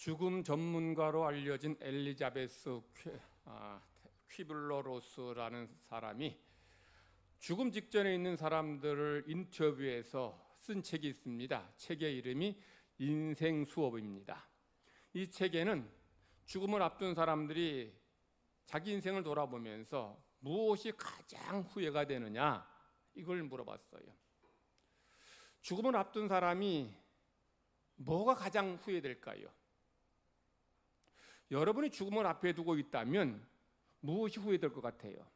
죽음 전문가로 알려진 엘리자베스 퀴블러 로스라는 사람이 죽음 직전에 있는 사람들을 인터뷰해서 쓴 책이 있습니다. 책의 이름이 인생 수업입니다. 이 책에는 죽음을 앞둔 사람들이 자기 인생을 돌아보면서 무엇이 가장 후회가 되느냐, 이걸 물어봤어요. 죽음을 앞둔 사람이 뭐가 가장 후회될까요? 여러분이 죽음을 앞에 두고 있다면 무엇이 후회될 것 같아요?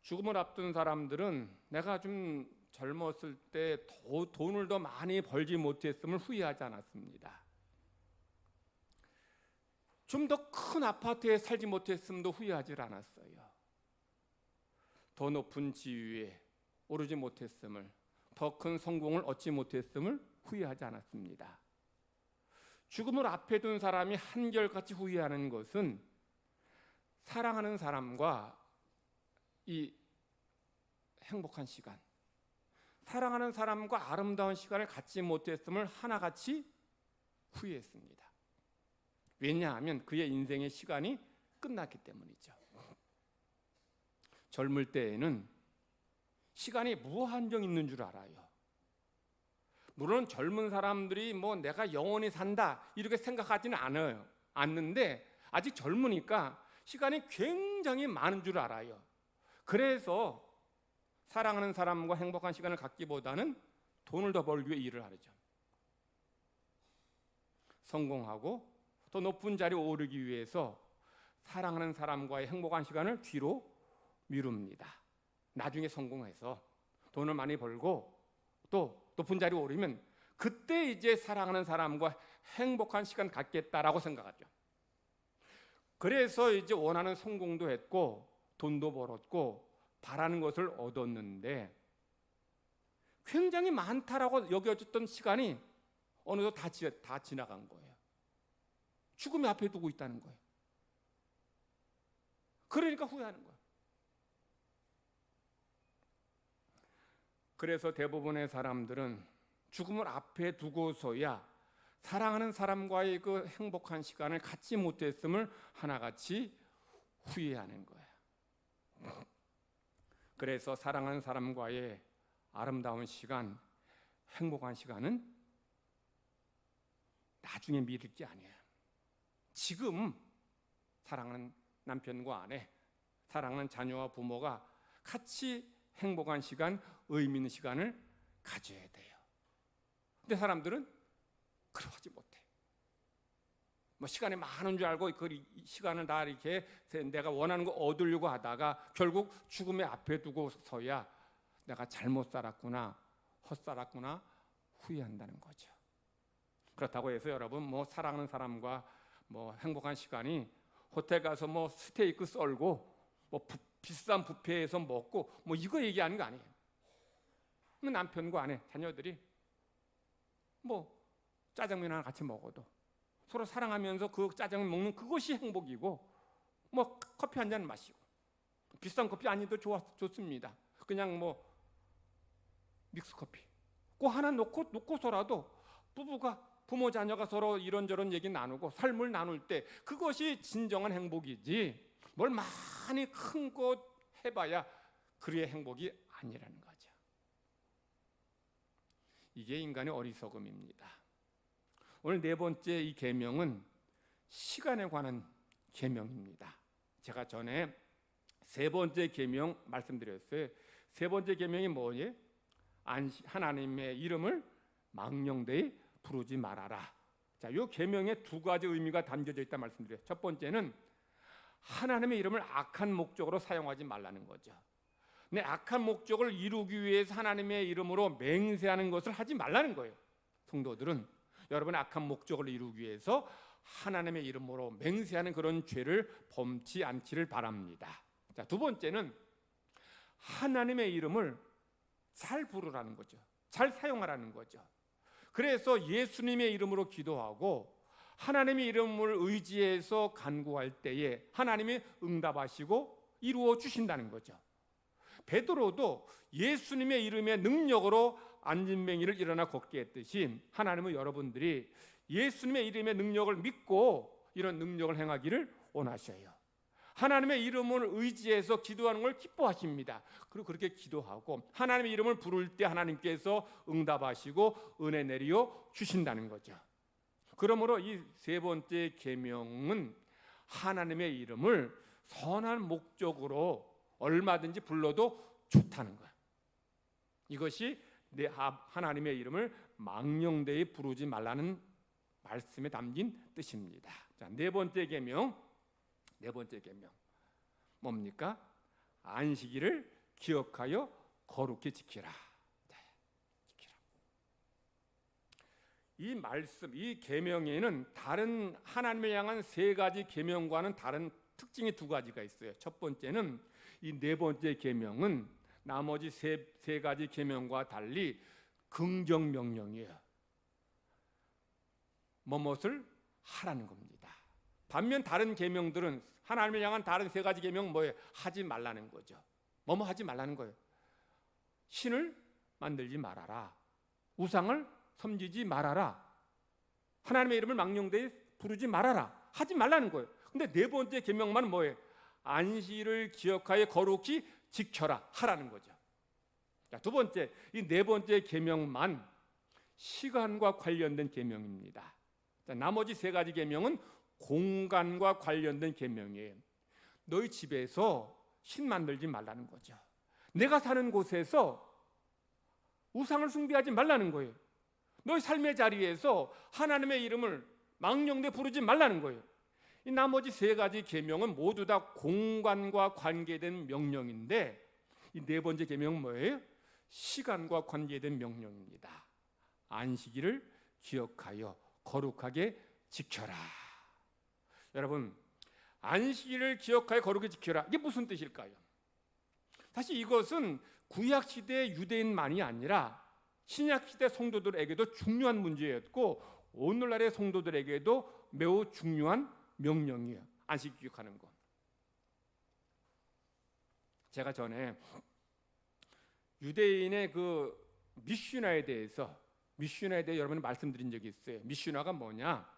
죽음을 앞둔 사람들은 내가 좀 젊었을 때 돈을 더 많이 벌지 못했음을 후회하지 않았습니다. 좀 더 큰 아파트에 살지 못했음도 후회하지 않았어요. 더 높은 지위에 오르지 못했음을, 더 큰 성공을 얻지 못했음을 후회하지 않았습니다. 죽음을 앞에 둔 사람이 한결같이 후회하는 것은 사랑하는 사람과 이 행복한 시간, 사랑하는 사람과 아름다운 시간을 갖지 못했음을 하나같이 후회했습니다. 왜냐하면 그의 인생의 시간이 끝났기 때문이죠. 젊을 때에는 시간이 무한정 있는 줄 알아요. 물론 젊은 사람들이 내가 영원히 산다 이렇게 생각하지는 않는데 아직 젊으니까 시간이 굉장히 많은 줄 알아요. 그래서 사랑하는 사람과 행복한 시간을 갖기보다는 돈을 더 벌기 위해 일을 하죠. 성공하고 더 높은 자리에 오르기 위해서 사랑하는 사람과의 행복한 시간을 뒤로 미룹니다. 나중에 성공해서 돈을 많이 벌고 또 높은 자리에 오르면 그때 이제 사랑하는 사람과 행복한 시간 갖겠다라고 생각하죠. 그래서 이제 원하는 성공도 했고 돈도 벌었고 바라는 것을 얻었는데 굉장히 많다라고 여겨졌던 시간이 어느덧 다 지나간 거예요. 죽음이 앞에 두고 있다는 거예요. 그러니까 후회하는 거예요. 그래서 대부분의 사람들은 죽음을 앞에 두고서야 사랑하는 사람과의 그 행복한 시간을 갖지 못했음을 하나같이 후회하는 거예요. 그래서 사랑하는 사람과의 아름다운 시간, 행복한 시간은 나중에 미룰 게 아니에요. 지금 사랑하는 남편과 아내, 사랑하는 자녀와 부모가 같이 행복한 시간, 의미 있는 시간을 가져야 돼요. 근데 사람들은 그러지 못해. 시간이 많은 줄 알고 그 시간을 다 이렇게 내가 원하는 거 얻으려고 하다가 결국 죽음의 앞에 두고서야 내가 잘못 살았구나, 헛살았구나 후회한다는 거죠. 그렇다고 해서 여러분 사랑하는 사람과 행복한 시간이 호텔 가서 스테이크 썰고 비싼 뷔페에서 먹고 이거 얘기하는 거 아니에요. 남편과 아내, 자녀들이 짜장면 하나 같이 먹어도 서로 사랑하면서 그 짜장면 먹는 그것이 행복이고 커피 한 잔 마시고 비싼 커피 아니도 좋습니다. 그냥 믹스커피 꼭 하나 놓고서라도 부모 자녀가 서로 이런저런 얘기 나누고 삶을 나눌 때 그것이 진정한 행복이지 뭘 많이 큰 것 해봐야 그의 행복이 아니라는 거죠. 이게 인간의 어리석음입니다. 오늘 네 번째 이 계명은 시간에 관한 계명입니다. 제가 전에 세 번째 계명 말씀드렸어요. 세 번째 계명이 뭐예요? 하나님의 이름을 망령되이 부르지 말아라. 자, 이 계명에 두 가지 의미가 담겨져 있다 말씀드려요. 첫 번째는 하나님의 이름을 악한 목적으로 사용하지 말라는 거죠. 내 악한 목적을 이루기 위해서 하나님의 이름으로 맹세하는 것을 하지 말라는 거예요. 성도들은 여러분의 악한 목적을 이루기 위해서 하나님의 이름으로 맹세하는 그런 죄를 범치 않기를 바랍니다. 자, 두 번째는 하나님의 이름을 잘 부르라는 거죠. 잘 사용하라는 거죠. 그래서 예수님의 이름으로 기도하고 하나님의 이름을 의지해서 간구할 때에 하나님이 응답하시고 이루어 주신다는 거죠. 베드로도 예수님의 이름의 능력으로 안진뱅이를 일어나 걷게 했듯이 하나님은 여러분들이 예수님의 이름의 능력을 믿고 이런 능력을 행하기를 원하셔요. 하나님의 이름을 의지해서 기도하는 걸 기뻐하십니다. 그리고 그렇게 기도하고 하나님의 이름을 부를 때 하나님께서 응답하시고 은혜 내려 주신다는 거죠. 그러므로 이 세 번째 계명은 하나님의 이름을 선한 목적으로 얼마든지 불러도 좋다는 거야. 이것이 하나님의 이름을 망령되이 부르지 말라는 말씀에 담긴 뜻입니다. 자, 네 번째 계명 뭡니까? 안식일을 기억하여 거룩히 지키라. 이 말씀, 이 계명에는 다른 하나님을 향한 세 가지 계명과는 다른 특징이 두 가지가 있어요. 첫 번째는 이 네 번째 계명은 나머지 세 가지 계명과 달리 긍정 명령이에요. 뭐뭇을 하라는 겁니다. 반면 다른 계명들은 하나님을 향한 다른 세 가지 계명은 뭐예요? 하지 말라는 거죠. 뭐뭐 하지 말라는 거예요. 신을 만들지 말아라. 우상을 섬기지 말아라. 하나님의 이름을 망령되이 부르지 말아라. 하지 말라는 거예요. 근데 네 번째 계명만 뭐예요? 안식일을 기억하여 거룩히 지켜라 하라는 거죠. 자, 두 번째, 이 네 번째 계명만 시간과 관련된 계명입니다. 자, 나머지 세 가지 계명은 공간과 관련된 계명이에요. 너희 집에서 신 만들지 말라는 거죠. 내가 사는 곳에서 우상을 숭배하지 말라는 거예요. 너희 삶의 자리에서 하나님의 이름을 망령되이 부르지 말라는 거예요. 이 나머지 세 가지 계명은 모두 다 공간과 관계된 명령인데 이 네 번째 계명은 뭐예요? 시간과 관계된 명령입니다. 안식일을 기억하여 거룩하게 지켜라. 여러분, 안식일을 기억하여 거룩하게 지켜라. 이게 무슨 뜻일까요? 사실 이것은 구약시대 유대인만이 아니라 신약시대 성도들에게도 중요한 문제였고 오늘날의 성도들에게도 매우 중요한 명령이에요. 안식 기억하는 것. 제가 전에 유대인의 그 미슈나에 대해서 여러분이 말씀드린 적이 있어요. 미슈나가 뭐냐?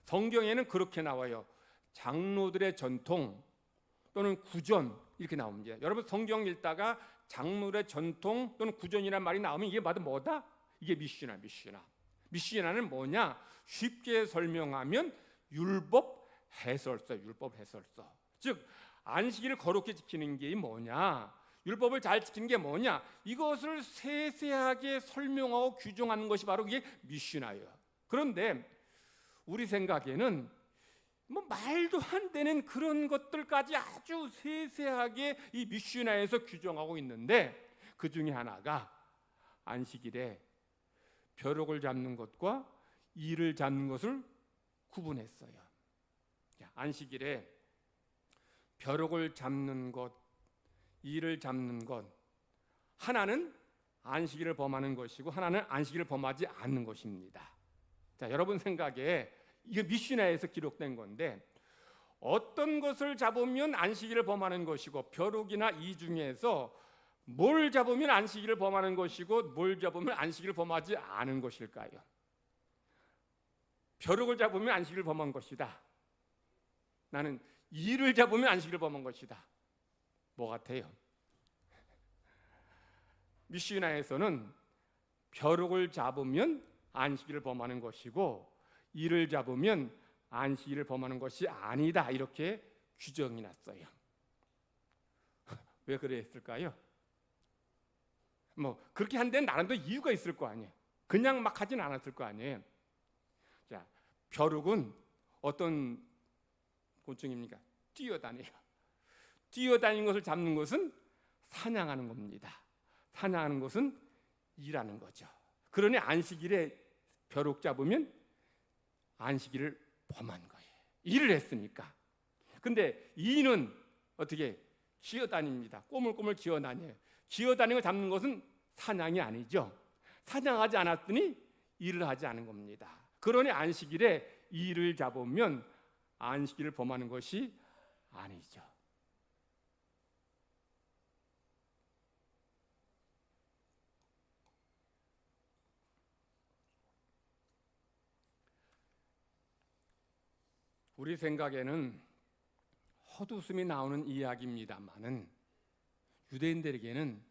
성경에는 그렇게 나와요. 장로들의 전통 또는 구전 이렇게 나옵니다. 여러분 성경 읽다가 장로의 전통 또는 구전이라는 말이 나오면 이게 뭐다? 이게 미슈나는 뭐냐? 쉽게 설명하면 율법 해설서. 즉 안식일을 거룩히 지키는 게 뭐냐? 율법을 잘 지키는 게 뭐냐? 이것을 세세하게 설명하고 규정하는 것이 바로 이게 미슈나예요. 그런데 우리 생각에는 뭐 말도 안 되는 그런 것들까지 아주 세세하게 이 미슈나에서 규정하고 있는데 그 중에 하나가 안식일에 벼룩을 잡는 것과 이를 잡는 것을 구분했어요. 안식일에 벼룩을 잡는 것, 이를 잡는 것, 하나는 안식일을 범하는 것이고 하나는 안식일을 범하지 않는 것입니다. 자, 여러분 생각에 이게 미슈나에서 기록된 건데 어떤 것을 잡으면 안식일을 범하는 것이고 벼룩이나 이 중에서 뭘 잡으면 안식일을 범하는 것이고 뭘 잡으면 안식일을 범하지 않은 것일까요? 벼룩을 잡으면 안식일을 범한 것이다. 나는 이를 잡으면 안식일을 범한 것이다. 뭐 같아요? 미슈나에서는 벼룩을 잡으면 안식일을 범하는 것이고 이를 잡으면 안식일을 범하는 것이 아니다. 이렇게 규정이 났어요. 왜 그랬을까요? 뭐 그렇게 한 데는 나름도 이유가 있을 거 아니에요. 그냥 막 하진 않았을 거 아니에요. 자, 벼룩은 어떤 곤충입니까? 뛰어다니는 것을 잡는 것은 사냥하는 겁니다. 사냥하는 것은 일하는 거죠. 그러니 안식일에 벼룩 잡으면 안식일을 범한 거예요. 일을 했으니까. 근데 이는 어떻게 기어다닙니다. 꼬물꼬물 기어다녀요. 기어다니는 걸 잡는 것은 사냥이 아니죠. 사냥하지 않았더니 일을 하지 않은 겁니다. 그러니 안식일에 일을 잡으면 안식일을 범하는 것이 아니죠. 우리 생각에는 헛웃음이 나오는 이야기입니다만은 유대인들에게는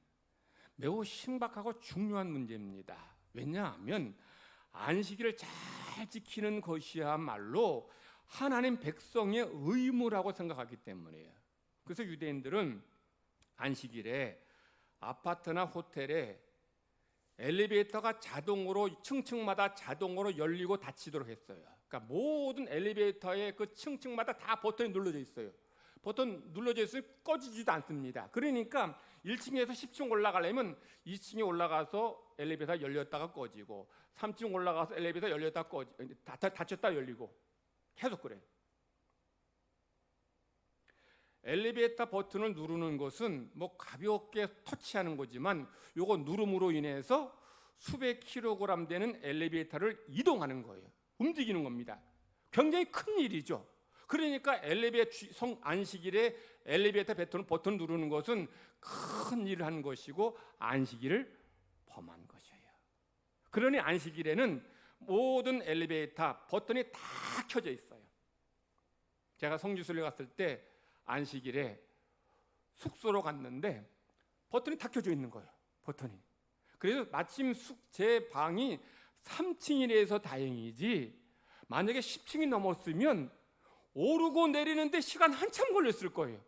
매우 신박하고 중요한 문제입니다. 왜냐하면 안식일을 잘 지키는 것이야말로 하나님 백성의 의무라고 생각하기 때문이에요. 그래서 유대인들은 안식일에 아파트나 호텔에 엘리베이터가 자동으로 층층마다 자동으로 열리고 닫히도록 했어요. 그러니까 모든 엘리베이터의 그 층층마다 다 버튼이 눌러져 있어요. 버튼 눌러져 있으면 꺼지지도 않습니다. 그러니까 1층에서 10층 올라가려면 2층에 올라가서 엘리베이터 열렸다가 꺼지고 3층 올라가서 엘리베이터 열렸다가 꺼지고 닫혔다 열리고 계속 그래요. 엘리베이터 버튼을 누르는 것은 뭐 가볍게 터치하는 거지만 요거 누름으로 인해서 수백 킬로그램 되는 엘리베이터를 이동하는 거예요. 움직이는 겁니다. 굉장히 큰 일이죠. 그러니까 안식일에 엘리베이터 버튼 누르는 것은 큰 일을 한 것이고 안식일을 범한 것이에요. 그러니 안식일에는 모든 엘리베이터 버튼이 다 켜져 있어요. 제가 성지순례 갔을 때 안식일에 숙소로 갔는데 버튼이 다 켜져 있는 거예요. 버튼이. 그래서 마침 제 방이 3층이라서 다행이지 만약에 10층이 넘었으면 오르고 내리는데 시간 한참 걸렸을 거예요.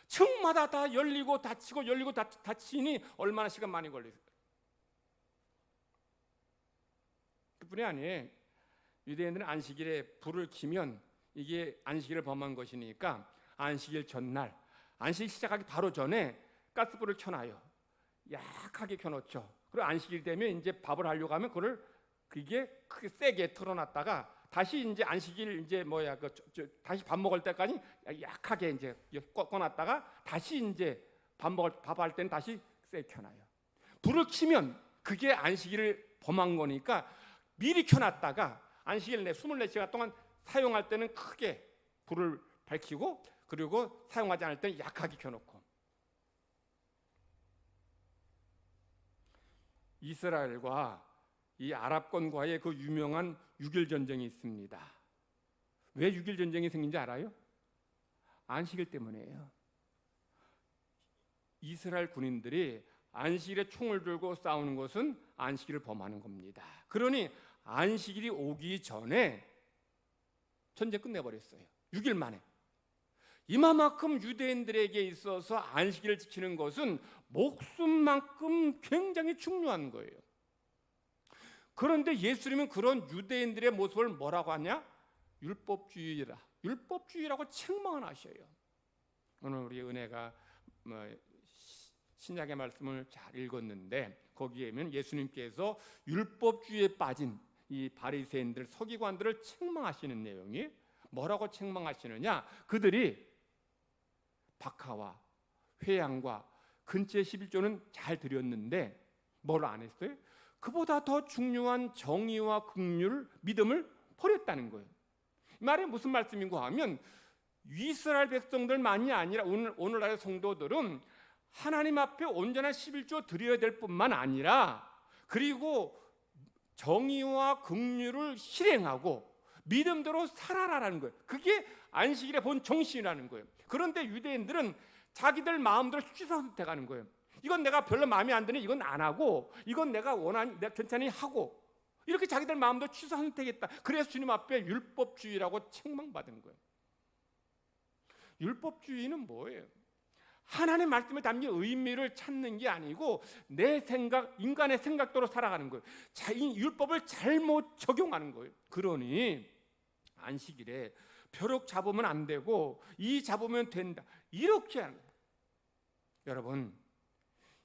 층마다 다 열리고 닫히고 열리고 닫히니 얼마나 시간 많이 걸렸을까요? 그뿐이 아니에요. 유대인들은 안식일에 불을 켜면 이게 안식일을 범한 것이니까 안식일 전날, 안식 시작하기 바로 전에 가스불을 켜놔요. 약하게 켜놓죠. 그리고 안식일 되면 이제 밥을 하려고 하면 그게 크게 세게 틀어놨다가 다시 이제 안식일 이제 다시 밥 먹을 때까지 약하게 이제 꺼놨다가 다시 이제 밥할 때는 다시 세게 켜놔요. 불을 켜면 그게 안식일을 범한 거니까 미리 켜놨다가 안식일 내 24시간 동안 사용할 때는 크게 불을 밝히고 그리고 사용하지 않을 때는 약하게 켜놓고. 이스라엘과 이 아랍권과의 그 유명한 6.1 전쟁이 있습니다. 왜 6.1 전쟁이 생긴지 알아요? 안식일 때문이에요. 이스라엘 군인들이 안식일에 총을 들고 싸우는 것은 안식일을 범하는 겁니다. 그러니 안식일이 오기 전에 전쟁 끝내버렸어요. 6일 만에. 이만큼 유대인들에게 있어서 안식일을 지키는 것은 목숨만큼 굉장히 중요한 거예요. 그런데 예수님은 그런 유대인들의 모습을 뭐라고 하냐? 율법주의라고 책망을 하셔요. 오늘 우리 은혜가 신약의 말씀을 잘 읽었는데 거기에 보면 예수님께서 율법주의에 빠진 이 바리새인들, 서기관들을 책망하시는 내용이 뭐라고 책망하시느냐? 그들이 박하와 회양과 근처 11조는 잘 드렸는데 뭘 안 했어요? 그보다 더 중요한 정의와 긍휼, 믿음을 버렸다는 거예요. 이 말이 무슨 말씀인가 하면 이스라엘 백성들만이 아니라 오늘날의 성도들은 하나님 앞에 온전한 11조 드려야 될 뿐만 아니라 그리고 정의와 긍휼을 실행하고 믿음대로 살아라라는 거예요. 그게 안식일의 본 정신이라는 거예요. 그런데 유대인들은 자기들 마음대로 취사 선택하는 거예요. 이건 내가 별로 마음에 안 드니 이건 안 하고 이건 내가 괜찮으니 하고 이렇게 자기들 마음대로 취사 선택했다. 그래서 주님 앞에 율법주의라고 책망받은 거예요. 율법주의는 뭐예요? 하나님의 말씀에 담긴 의미를 찾는 게 아니고 내 생각, 인간의 생각대로 살아가는 거예요. 이 율법을 잘못 적용하는 거예요. 그러니 안식일에 벼룩 잡으면 안 되고 이 잡으면 된다. 이렇게 하는 거예요. 여러분,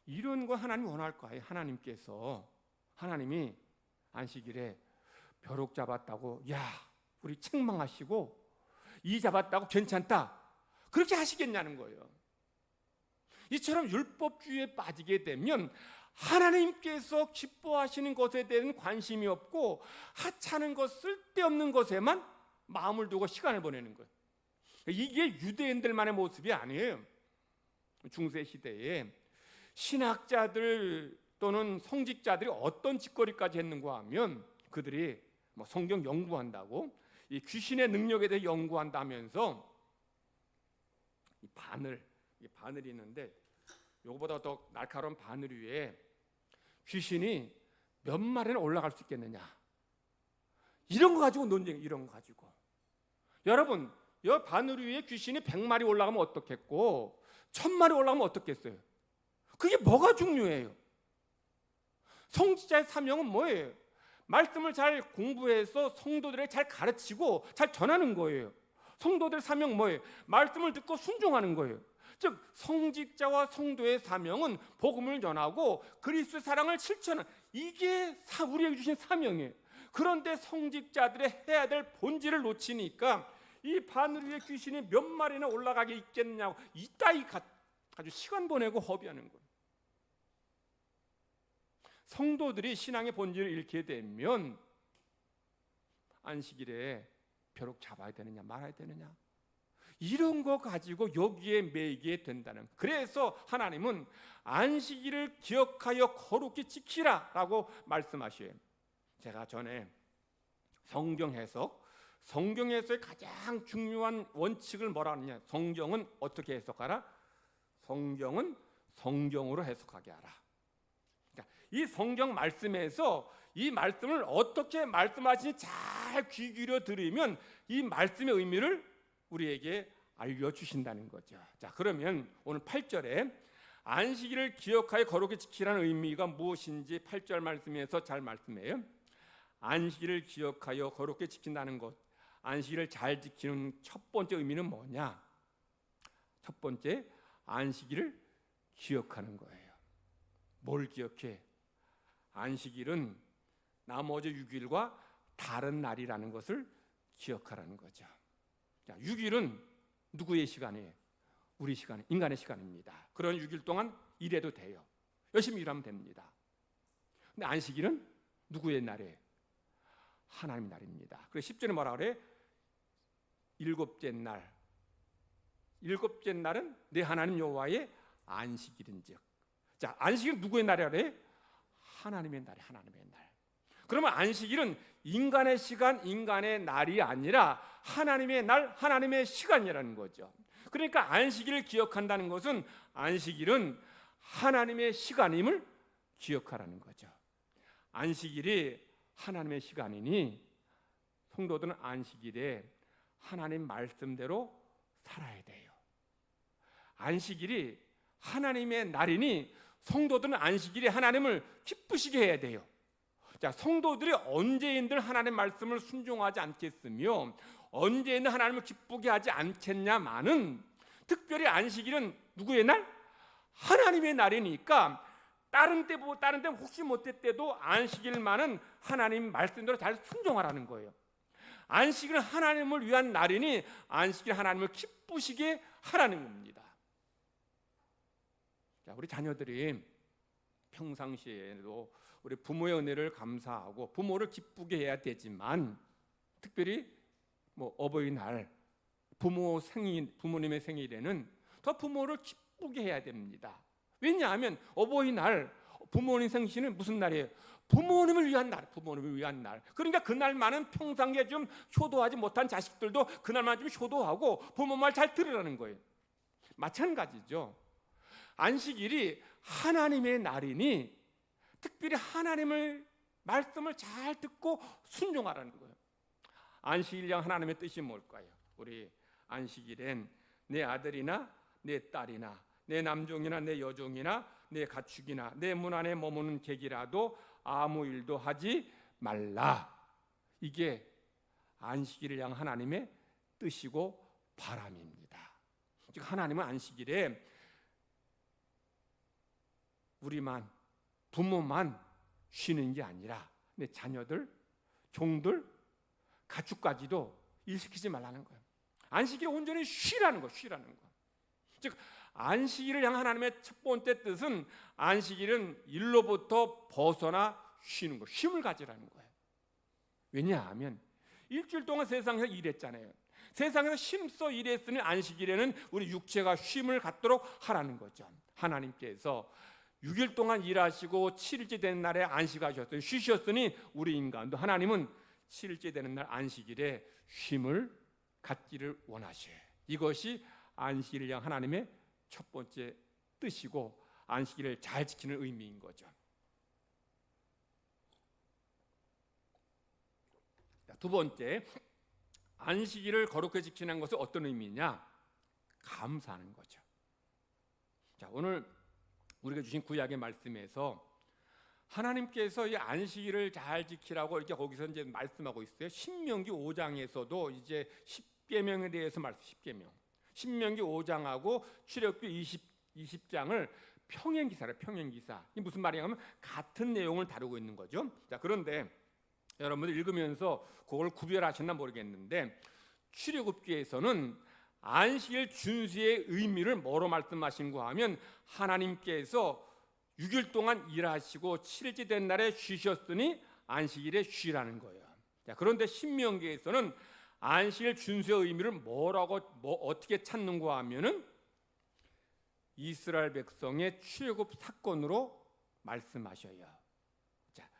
이런 거 하나님 원할 거예요. 하나님이 안식일에 벼룩 잡았다고 우리 책망하시고 이 잡았다고 괜찮다. 그렇게 하시겠냐는 거예요. 이처럼 율법주의에 빠지게 되면 하나님께서 기뻐하시는 것에 대한 관심이 없고 하찮은 것, 쓸데없는 것에만 마음을 두고 시간을 보내는 거예요. 이게 유대인들만의 모습이 아니에요. 중세 시대에 신학자들 또는 성직자들이 어떤 짓거리까지 했는가 하면 그들이 성경 연구한다고 이 귀신의 능력에 대해 연구한다면서 이 바늘이 있는데 요거보다 더 날카로운 바늘 위에 귀신이 몇 마리나 올라갈 수 있겠느냐, 이런 거 가지고 논쟁, 이런 거 가지고. 여러분, 이 바늘 위에 귀신이 100마리 올라가면 어떻겠고 1000마리 올라가면 어떻겠어요? 그게 뭐가 중요해요? 성직자의 사명은 뭐예요? 말씀을 잘 공부해서 성도들에게 잘 가르치고 잘 전하는 거예요. 성도들의 사명 뭐예요? 말씀을 듣고 순종하는 거예요. 즉 성직자와 성도의 사명은 복음을 전하고 그리스도의 사랑을 실천하는, 이게 우리에게 주신 사명이에요. 그런데 성직자들의 해야 될 본질을 놓치니까 이 바늘 위에 귀신이 몇 마리나 올라가게 있겠냐고 이따위 아주 시간 보내고 허비하는 거예요. 성도들이 신앙의 본질을 잃게 되면 안식일에 벼룩 잡아야 되느냐 말아야 되느냐, 이런 거 가지고 여기에 매이게 된다는. 그래서 하나님은 안식일을 기억하여 거룩히 지키라 라고 말씀하셔요. 제가 전에 성경 해석의 가장 중요한 원칙을 뭐라 하느냐, 성경은 어떻게 해석하라? 성경은 성경으로 해석하게 하라. 그러니까 이 성경 말씀에서 이 말씀을 어떻게 말씀하시니 잘 귀 기울여 들으면 이 말씀의 의미를 우리에게 알려주신다는 거죠. 자, 그러면 오늘 8절에 안식일을 기억하여 거룩히 지키라는 의미가 무엇인지 8절 말씀에서 잘 말씀해요. 안식일을 기억하여 거룩히 지킨다는 것, 안식일을 잘 지키는 첫 번째 의미는 뭐냐? 첫 번째, 안식일을 기억하는 거예요. 뭘 기억해? 안식일은 나머지 6일과 다른 날이라는 것을 기억하라는 거죠. 자, 6일은 누구의 시간이에요? 우리 시간, 인간의 시간입니다. 그런 6일 동안 일해도 돼요. 열심히 일하면 됩니다. 근데 안식일은 누구의 날이에요? 하나님의 날입니다. 그래서 10절에 뭐라 그래? 일곱째 날은 내 하나님 여호와의 안식일인즉. 자, 안식일은 누구의 날이라 그래? 하나님의 날이, 하나님의 날. 그러면 안식일은 인간의 시간, 인간의 날이 아니라 하나님의 날, 하나님의 시간이라는 거죠. 그러니까 안식일을 기억한다는 것은 안식일은 하나님의 시간임을 기억하라는 거죠. 안식일이 하나님의 시간이니 성도들은 안식일에 하나님 말씀대로 살아야 돼요. 안식일이 하나님의 날이니 성도들은 안식일에 하나님을 기쁘시게 해야 돼요. 자, 성도들이 언제인들 하나님의 말씀을 순종하지 않겠으며 언제인들 하나님을 기쁘게 하지 않겠냐마는, 특별히 안식일은 누구의 날? 하나님의 날이니까 다른 때 혹시 못했대도 안식일만은 하나님 말씀대로 잘 순종하라는 거예요. 안식일은 하나님을 위한 날이니 안식일 하나님을 기쁘시게 하라는 겁니다. 자, 우리 자녀들이 평상시에도 우리 부모의 은혜를 감사하고 부모를 기쁘게 해야 되지만, 특별히 어버이날, 부모님의 생일에는 더 부모를 기쁘게 해야 됩니다. 왜냐하면 어버이날, 부모님 생신은 무슨 날이에요? 부모님을 위한 날, 부모님을 위한 날. 그러니까 그날만은 평상시에 좀 효도하지 못한 자식들도 그날만 좀 효도하고 부모 말 잘 들으라는 거예요. 마찬가지죠. 안식일이 하나님의 날이니 특별히 하나님의 말씀을 잘 듣고 순종하라는 거예요. 안식일양 하나님의 뜻이 뭘까요? 우리 안식일엔 내 아들이나 내 딸이나 내 남종이나 내 여종이나 내 가축이나 내 문 안에 머무는 객이라도 아무 일도 하지 말라. 이게 안식일을 향한 하나님의 뜻이고 바람입니다. 즉 하나님은 안식일에 우리만, 부모만 쉬는 게 아니라 내 자녀들, 종들, 가축까지도 일시키지 말라는 거예요. 안식일에 온전히 쉬라는 거예요. 즉 안식일을 향한 하나님의 첫 번째 뜻은 안식일은 일로부터 벗어나 쉬는 거, 쉼을 가지라는 거예요. 왜냐하면 일주일 동안 세상에서 일했잖아요. 세상에서 힘써 일했으니 안식일에는 우리 육체가 쉼을 갖도록 하라는 거죠. 하나님께서 6일 동안 일하시고 7일째 된 날에 안식하셨어요. 쉬셨으니 우리 인간도 하나님은 7일째 되는 날 안식일에 쉼을 갖기를 원하셔요. 이것이 안식일을 향한 하나님의 첫 번째 뜻이고 안식일을 잘 지키는 의미인 거죠. 두 번째, 안식일을 거룩하게 지키는 것은 어떤 의미냐? 감사하는 거죠. 자, 오늘 우리가 주신 구약의 말씀에서 하나님께서 이 안식일을 잘 지키라고 이렇게 거기서 이제 말씀하고 있어요. 신명기 5장에서도 이제 10계명에 대해서 말씀 10계명. 신명기 5장하고 출애굽기 20장을 평행기사래. 평행기사. 이 무슨 말이냐면 같은 내용을 다루고 있는 거죠. 자, 그런데 여러분들 읽으면서 그걸 구별하셨나 모르겠는데 출애굽기에서는 안식일 준수의 의미를 뭐로 말씀하신가 하면 하나님께서 6일 동안 일하시고 7일째 된 날에 쉬셨으니 안식일에 쉬라는 거예요. 자, 그런데 신명기에서는 안식일 준수의 의미를 어떻게 찾는가 하면은 이스라엘 백성의 출애굽 사건으로 말씀하셔요. 자,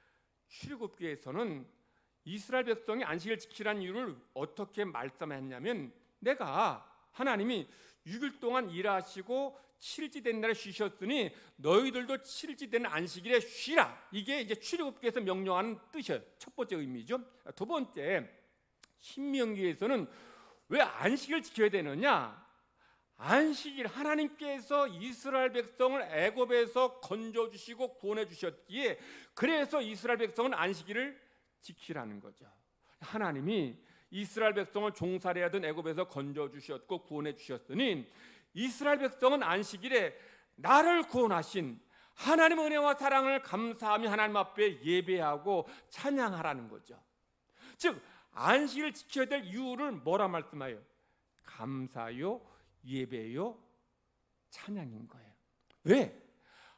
출애굽기에서는 이스라엘 백성이 안식일을 지키라는 이유를 어떻게 말씀했냐면 내가 하나님이 6일 동안 일하시고 7일째 된 날에 쉬셨으니 너희들도 7일째 된 안식일에 쉬라. 이게 이제 출애굽기에서 명령하는 뜻이에요. 첫 번째 의미죠. 두 번째, 신명기에서는 왜 안식일을 지켜야 되느냐? 안식일, 하나님께서 이스라엘 백성을 애굽에서 건져 주시고 구원해 주셨기에 그래서 이스라엘 백성은 안식일을 지키라는 거죠. 하나님이 이스라엘 백성을 종살이 하던 애굽에서 건져 주셨고 구원해 주셨으니 이스라엘 백성은 안식일에 나를 구원하신 하나님의 은혜와 사랑을 감사하며 하나님 앞에 예배하고 찬양하라는 거죠. 즉 안식일을 지켜야 될 이유를 뭐라 말씀해요? 감사요, 예배요, 찬양인 거예요. 왜?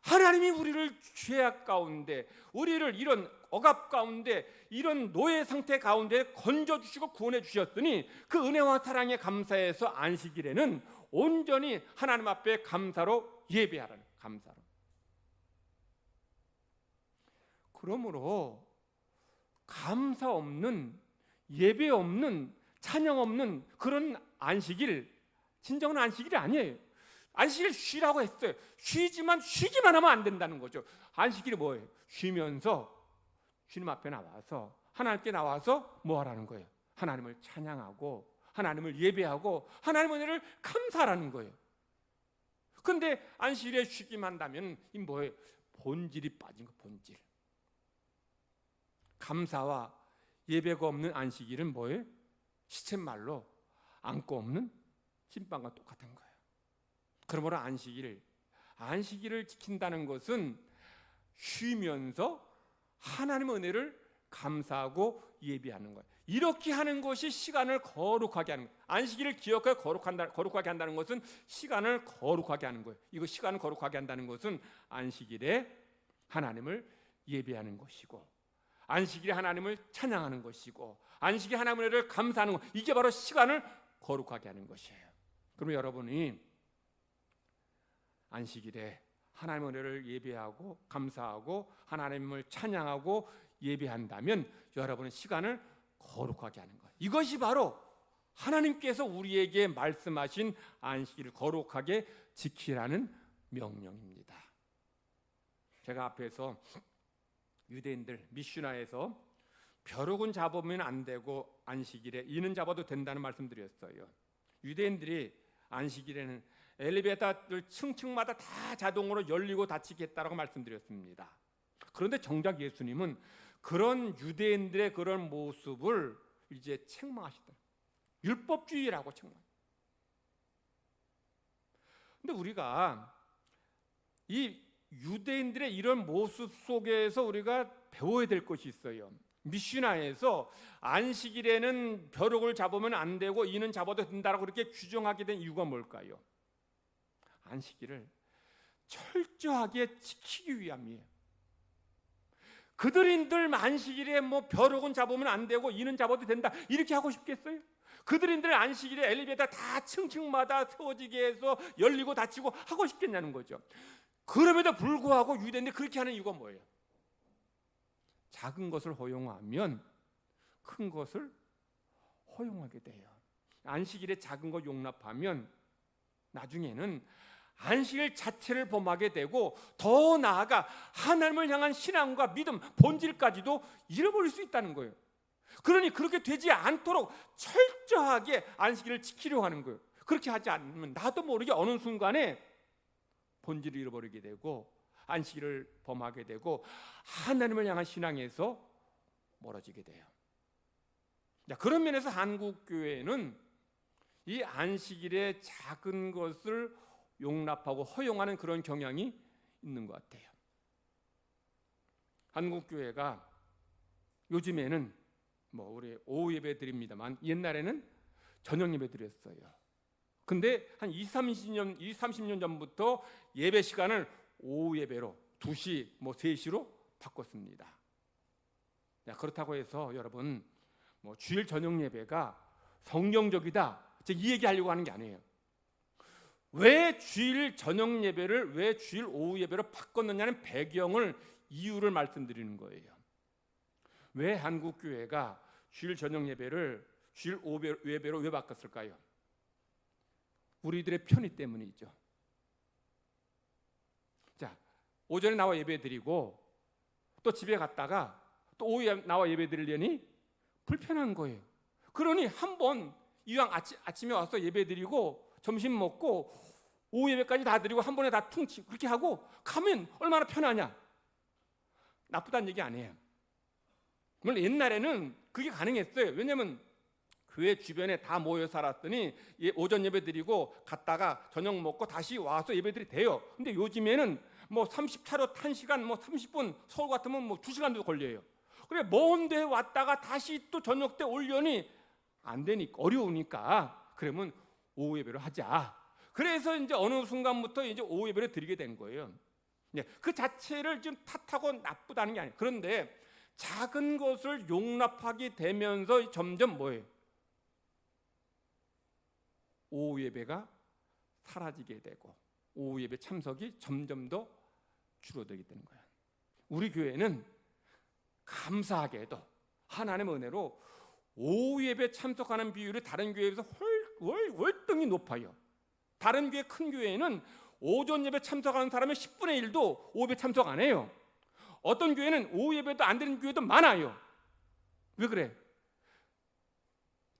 하나님이 우리를 죄악 가운데, 우리를 이런 억압 가운데, 이런 노예 상태 가운데 건져주시고 구원해 주셨으니 그 은혜와 사랑에 감사해서 안식일에는 온전히 하나님 앞에 감사로 예배하라는, 감사로. 그러므로 감사 없는, 예배 없는, 찬양 없는 그런 안식일, 진정한 안식일이 아니에요. 안식일 쉬라고 했어요. 쉬지만 쉬기만 하면 안 된다는 거죠. 안식일이 뭐예요? 쉬면서 주님 앞에 나와서 하나님께 나와서 뭐 하라는 거예요? 하나님을 찬양하고 하나님을 예배하고 하나님의 은혜를 감사하라는 거예요. 그런데 안식일에 쉬기만 한다면 이 뭐예요? 본질이 빠진 거, 본질. 감사와 예배가 없는 안식일은 뭐예요? 시쳇말로 안고 없는 찐빵과 똑같은 거예요. 그러므로 안식일을 지킨다는 것은 쉬면서 하나님의 은혜를 감사하고 예배하는 거예요. 이렇게 하는 것이 시간을 거룩하게 하는 거예요. 안식일을 기억하여 거룩하게 한다는 것은 시간을 거룩하게 하는 거예요. 이거 시간을 거룩하게 한다는 것은 안식일에 하나님을 예배하는 것이고 안식일에 하나님을 찬양하는 것이고 안식일에 하나님의 은혜를 감사하는 것, 이게 바로 시간을 거룩하게 하는 것이에요. 그럼 여러분이 안식일에 하나님의 은혜를 예배하고 감사하고 하나님을 찬양하고 예배한다면 여러분은 시간을 거룩하게 하는 거예요. 이것이 바로 하나님께서 우리에게 말씀하신 안식일을 거룩하게 지키라는 명령입니다. 제가 앞에서 유대인들 미슈나에서 벼룩은 잡으면 안 되고 안식일에 이는 잡아도 된다는 말씀드렸어요. 유대인들이 안식일에는 엘리베이터를 층층마다 다 자동으로 열리고 닫히겠다라고 말씀드렸습니다. 그런데 정작 예수님은 그런 유대인들의 그런 모습을 이제 책망하시더라고요. 율법주의라고 책망. 근데 우리가 이 유대인들의 이런 모습 속에서 우리가 배워야 될 것이 있어요. 미슈나에서 안식일에는 벼룩을 잡으면 안 되고 이는 잡아도 된다라고 그렇게 규정하게 된 이유가 뭘까요? 안식일을 철저하게 지키기 위함이에요. 그들인들 안식일에 뭐 벼룩은 잡으면 안 되고 이는 잡아도 된다 이렇게 하고 싶겠어요? 그들인들 안식일에 엘리베이터 다 층층마다 세워지게 해서 열리고 닫히고 하고 싶겠냐는 거죠. 그럼에도 불구하고 유대인들이 그렇게 하는 이유가 뭐예요? 작은 것을 허용하면 큰 것을 허용하게 돼요. 안식일에 작은 것 용납하면 나중에는 안식일 자체를 범하게 되고 더 나아가 하나님을 향한 신앙과 믿음, 본질까지도 잃어버릴 수 있다는 거예요. 그러니 그렇게 되지 않도록 철저하게 안식일을 지키려고 하는 거예요. 그렇게 하지 않으면 나도 모르게 어느 순간에 본질을 잃어버리게 되고 안식일을 범하게 되고 하나님을 향한 신앙에서 멀어지게 돼요. 자, 그런 면에서 한국 교회는 이 안식일의 작은 것을 용납하고 허용하는 그런 경향이 있는 것 같아요. 한국 교회가 요즘에는 우리 오후 예배 드립니다만 옛날에는 저녁 예배 드렸어요. 근데 한 30년 전부터 예배 시간을 오후 예배로 2시, 3시로 바꿨습니다. 자, 그렇다고 해서 여러분 주일 저녁 예배가 성경적이다, 이 얘기하려고 하는 게 아니에요. 왜 주일 저녁 예배를 왜 주일 오후 예배로 바꿨느냐는 배경을, 이유를 말씀드리는 거예요. 왜 한국 교회가 주일 저녁 예배를 주일 오후 예배로 왜 바꿨을까요? 우리들의 편의 때문이죠. 자, 오전에 나와 예배 드리고 또 집에 갔다가 또 오후에 나와 예배 드리려니 불편한 거예요. 그러니 한번 이왕 아침에 와서 예배 드리고 점심 먹고 오후 예배까지 다 드리고 한 번에 다 퉁치 그렇게 하고 가면 얼마나 편하냐. 나쁘다는 얘기 아니에요. 물론 옛날에는 그게 가능했어요. 왜냐하면 교회 주변에 다 모여 살았더니 오전 예배 드리고 갔다가 저녁 먹고 다시 와서 예배들이 돼요. 근데 요즘에는 30차로 탄 시간 30분, 서울 같으면 2시간도 걸려요. 그래 먼데 왔다가 다시 또 저녁 때 오려니 안 되니까, 어려우니까 그러면 오후 예배로 하자. 그래서 이제 어느 순간부터 이제 오후 예배를 드리게 된 거예요. 그 자체를 좀 탓하고 나쁘다는 게 아니에요. 그런데 작은 것을 용납하게 되면서 점점 뭐예요? 오후 예배가 사라지게 되고 오후 예배 참석이 점점 더 줄어들게 되는 거예요. 우리 교회는 감사하게도 하나님의 은혜로 오후 예배 참석하는 비율이 다른 교회에 비해서 월등히 높아요. 다른 교회, 큰 교회에는 오전 예배 참석하는 사람의 10분의 1도 오후 예배 참석 안 해요. 어떤 교회는 오후 예배도 안 되는 교회도 많아요. 왜 그래?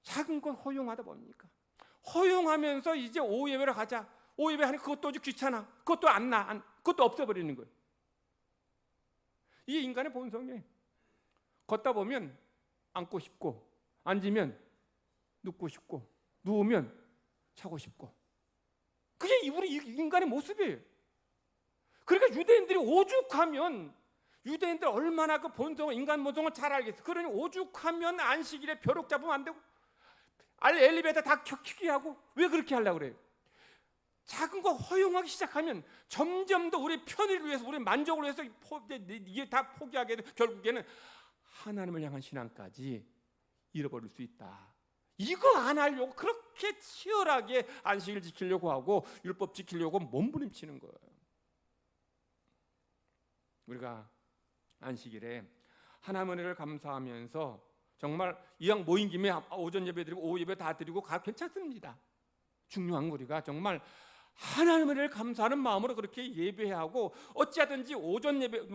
작은 건 허용하다 보니까. 허용하면서 이제 오후 예배를 가자. 오후 예배 하니 그것도 아주 귀찮아. 그것도 안 나. 그것도 없애버리는 거예요. 이게 인간의 본성이에요. 걷다 보면 앉고 싶고, 앉으면 눕고 싶고, 누우면 자고 싶고. 그게 우리 인간의 모습이에요. 그러니까 유대인들이 오죽하면, 유대인들 얼마나 그 본성을, 인간 본성을 잘 알겠어. 그러니 오죽하면 안식일에 벼룩 잡으면 안 되고 엘리베이터 다 켜키게 하고. 왜 그렇게 하려고 그래요? 작은 거 허용하기 시작하면 점점 더 우리 편의를 위해서, 우리 만족을 위해서 이게 다 포기하게 돼. 결국에는 하나님을 향한 신앙까지 잃어버릴 수 있다. 이거 안 하려고 그렇게 치열하게 안식일 지키려고 하고 율법 지키려고 몸부림치는 거예요. 우리가 안식일에 하나님의 은혜를 감사하면서 정말 이왕 모인 김에 오전 예배 드리고 오후 예배 다 드리고 괜찮습니다. 중요한 거 우리가 정말 하나님의 은혜를 감사하는 마음으로 그렇게 예배하고, 어찌하든지 오전 예배든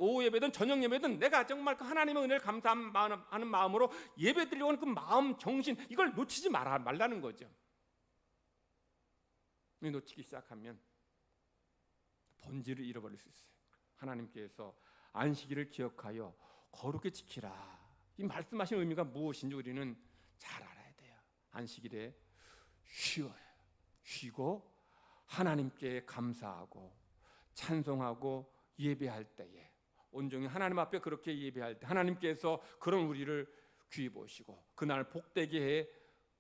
오후 예배든 저녁 예배든 내가 정말 그 하나님의 은혜를 감사하는 마음으로 예배 드리려고 하는 그 마음, 정신, 이걸 놓치지 말라는 거죠. 놓치기 시작하면 본질을 잃어버릴 수 있어요. 하나님께서 안식일을 기억하여 거룩히 지키라, 이 말씀하신 의미가 무엇인지 우리는 잘 알아야 돼요. 안식일에 쉬어요. 쉬고 하나님께 감사하고 찬송하고 예배할 때에 온종일 하나님 앞에 그렇게 예배할 때 하나님께서 그런 우리를 귀히 보시고 그날 복되게 해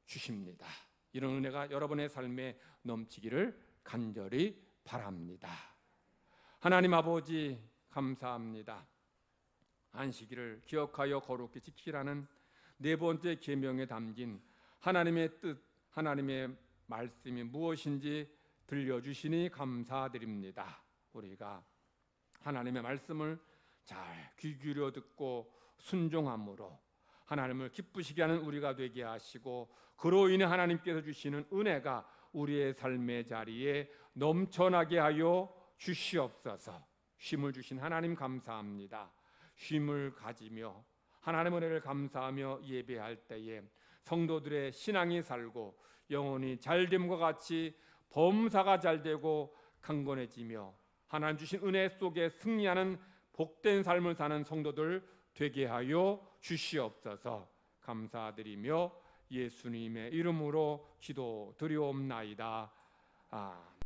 주십니다. 이런 은혜가 여러분의 삶에 넘치기를 간절히 바랍니다. 하나님 아버지 감사합니다. 안식일을 기억하여 거룩히 지키라는 네 번째 계명에 담긴 하나님의 뜻, 하나님의 말씀이 무엇인지 들려주시니 감사드립니다. 우리가 하나님의 말씀을 잘 귀 기울여 듣고 순종함으로 하나님을 기쁘시게 하는 우리가 되게 하시고 그로 인해 하나님께서 주시는 은혜가 우리의 삶의 자리에 넘쳐나게 하여 주시옵소서. 쉼을 주신 하나님 감사합니다. 쉼을 가지며 하나님의 은혜를 감사하며 예배할 때에 성도들의 신앙이 살고 영혼이 잘됨과 같이 범사가 잘되고 강건해지며 하나님 주신 은혜 속에 승리하는 복된 삶을 사는 성도들 되게 하여 주시옵소서. 감사드리며 예수님의 이름으로 기도드리옵나이다.